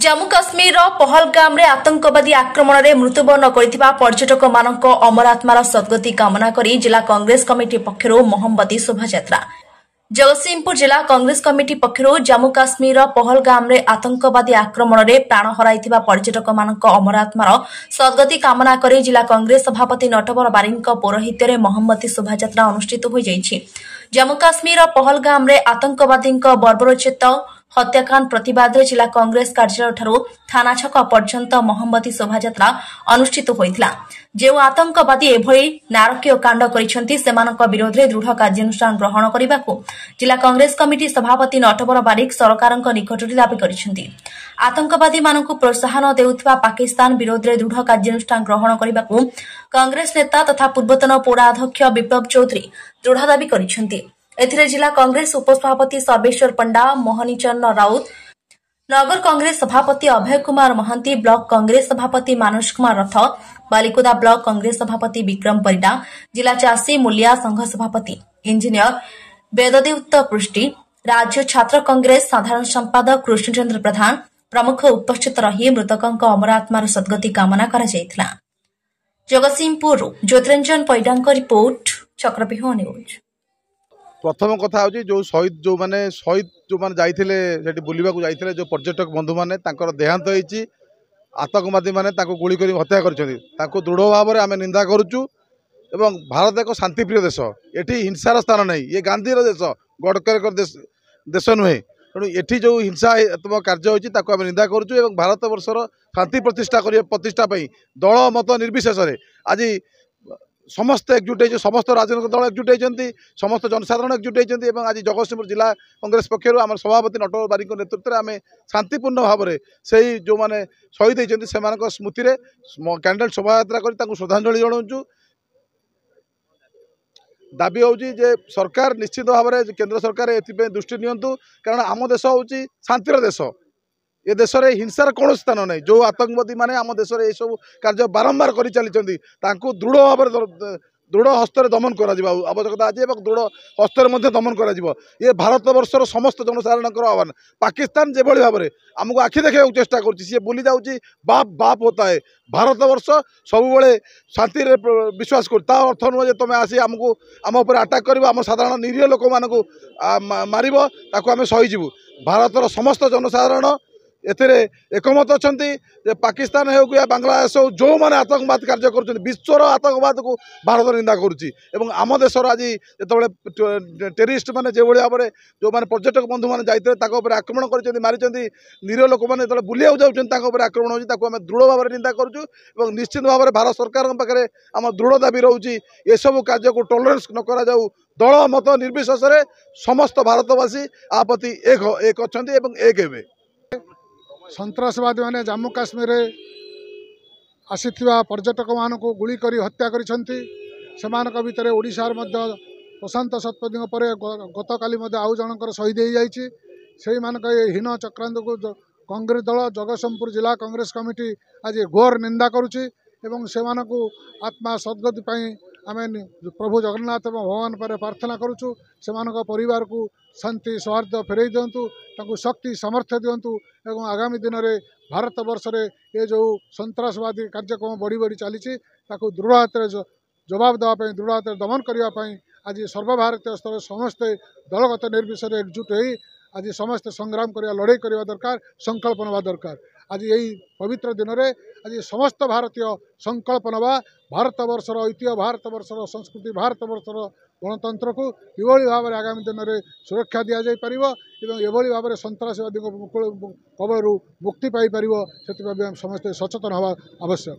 जम्मू काश्मीर पहलगाम रे आतंकवादी आक्रमण में मृत्युवरण कर पर्यटक मान अमरात्मार सद्गति कामना कर जिला कांग्रेस कमिटी पक्षर मोहम्मती शोभायात्रा। जगतसिंहपुर जिला कांग्रेस कमिटी पक्षर जम्मू काश्मीर पहलगाम रे आतंकवादी आक्रमण में प्राण हराई पर्यटक मान अमरात्मार सद्गति कामना कर जिला कांग्रेस सभापति नटवर बारिक पौरोहित्य में मोहम्मती शोभायात्रा अनुष्ठित हो जाइछि। जम्मू काश्मीर पहलगाम रे आतंकवादी बर्बरोचित हत्याकांड प्रतिवाद जिला कांग्रेस कार्यालय ठारू थाना छक पर्यंत मोहम्मती शोभायात्रा अनुष्ठित होइथिला। जो आतंकवादी एभली नारकीय कांड करिसेंती सेमानक विरोध में दृढ़ कार्यानुष्ठान ग्रहण करने जिला कांग्रेस कमिटी सभापति नटवर बारिक सरकारक निकट में दाबी करिसेंती। आतंकवादी मानक प्रोत्साहन देउथिबा पाकिस्तान विरोध में दृढ़ कार्यानुष्ठान ग्रहण करने कांग्रेस नेता तथा पूर्वतन पौराध्यक्ष विप्लव चौधरी दृढ़ दाबी करिसेंती। एथिरे जिला कांग्रेस उपसभापति सर्वेश्वर पंडा, मोहनीचरण राउत, नगर कांग्रेस सभापति अभय कुमार महांती, ब्लॉक कांग्रेस सभापति मानस कुमार रथ, बालिकुदा ब्लॉक कांग्रेस सभापति विक्रम परिडा, जिला चाषी मूलिया संघ सभापति इंजीनियर वेददेवत पृष्टि, राज्य छात्र कांग्रेस साधारण संपादक कृष्णचंद्र प्रधान प्रमुख उपस्थित रही मृतकों अमरात्मार सद्गति कामना करा। जगतसिंहपुर ज्योतिरंजन पैडांक रिपोर्ट, चक्रव्यूह न्यूज। प्रथम कथा हूँ जो शहीद जो माने जाते बुलवा जाते जो पर्यटक बंधु मैंने देहांत होती आतंकवादी मैंने गुली कर हत्या कर दृढ़ भाव में आम निंदा करुचु। भारत एक शांतिप्रिय देश, ये हिंसार स्थान नहीं, ये गांधीर देश, गडकरी देश नुहे। तेणु ये जो हिंसा कार्य होती निंदा करुचु। भारत वर्षर शांति प्रतिष्ठा दल मत निर्विशेष आज समस्त एकजुट हो, समस्त राजनीतिक दल एकजुट होती, समस्त जनसाधारण एकजुट होती। आज जगतसिंहपुर जिला कांग्रेस पक्षर आम सभापति नटवर बारिक नेतृत्व में आम शांतिपूर्ण भाव में से जो मैंने शहीद होती से स्मृति में कैंडल शोभायात्रा कर श्रद्धांजलि जनाऊँ। दाबी हूँ जे सरकार निश्चित भाव में केंद्र सरकार ए दृष्टि नियंतु, कारण आम देश हूँ शांतिर देश। ये देश में हिंसार कौन स्थान नहीं। जो आतंकवादी माने आम देश में सब कार्य बारंबार कर चली दृढ़ भाव दृढ़ हस्तर दमन कर आवश्यकता आज दृढ़ हस्तर दमन कर ये भारत वर्षर समस्त जनसाधारण आह्वान। पाकिस्तान जो भाव में आमको आखि देखा चेष्टा कर बुली जाऊँगी बाप बाप होता है। भारत वर्ष सब शांति विश्वास कर अर्थ नुह तुम आसी आमको आम उपर आटाक कर आम साधारण निरीह लोक मानू मार आम सहीजु। भारतर समस्त जनसाधारण एथिरे एकमत अच्छा पाकिस्तान हो या बांग्लादेश हो जो मैंने आतंकवाद कार्य कर विश्वर आतंकवाद को भारत निंदा करुच्ची। आम देशर आज जो टेरिस्ट मैंने जो भाव में जो मैंने पर्यटक बंधु मैंने जाते आक्रमण कर मारी निरीह लोक मैंने जो बुलिया जाऊँगी आक्रमण होती आम दृढ़ भाव में निंदा करुँ। निश्चित भाव में भारत सरकार पाखे आम दृढ़ दाबी रोचे ये सब कार्य को टॉलरेंस न करा जाऊ। दल मत निर्विशेष समस्त भारतवासी आ प्रति एक अच्छा एक हे। सन्त्रासवादी मैंने जम्मू काश्मीर आसी पर्यटक मान गुली कर हत्या कर भितर ओडिशार प्रशांत शतपथी गतकाली आउ जनकर शहीद हो जाती हीन चक्रांत को कांग्रेस दल जगतसिंहपुर जिला कांग्रेस कमिटी आज घोर निंदा करुच्ची। से आत्मा सद्गति आम प्रभु जगन्नाथ भगवान पर प्रार्थना करुचु। से परिवार को शांति सौहार्द फेरई दिंतु, शक्ति सामर्थ्य दिंतु एवं आगामी दिन में भारत वर्ष में ये जो सन्त्रासवादी कार्यक्रम बढ़ी बढ़ी चली दृढ़ हाथ जवाब देवाई दृढ़ हाथ दमन करने आज सर्वभारतीय स्तर समस्ते दलगत निर्विशेष एकजुट हो आज समस्ते संग्राम करवा लड़ाई करवा दरकार, संकल्प नवा दरकार। आज यही पवित्र दिन में आज समस्त भारतीय संकल्प नवा भारत वर्षर ऐतिह्य, भारत वर्षर संस्कृति, भारत वर्षर गणतंत्र को किभली भाव में आगामी दिन में सुरक्षा दि जापर एभली भाव में सन्त्रासवादी कबल मुक्ति पाई से समस्ते सचेतन हवा आवश्यक।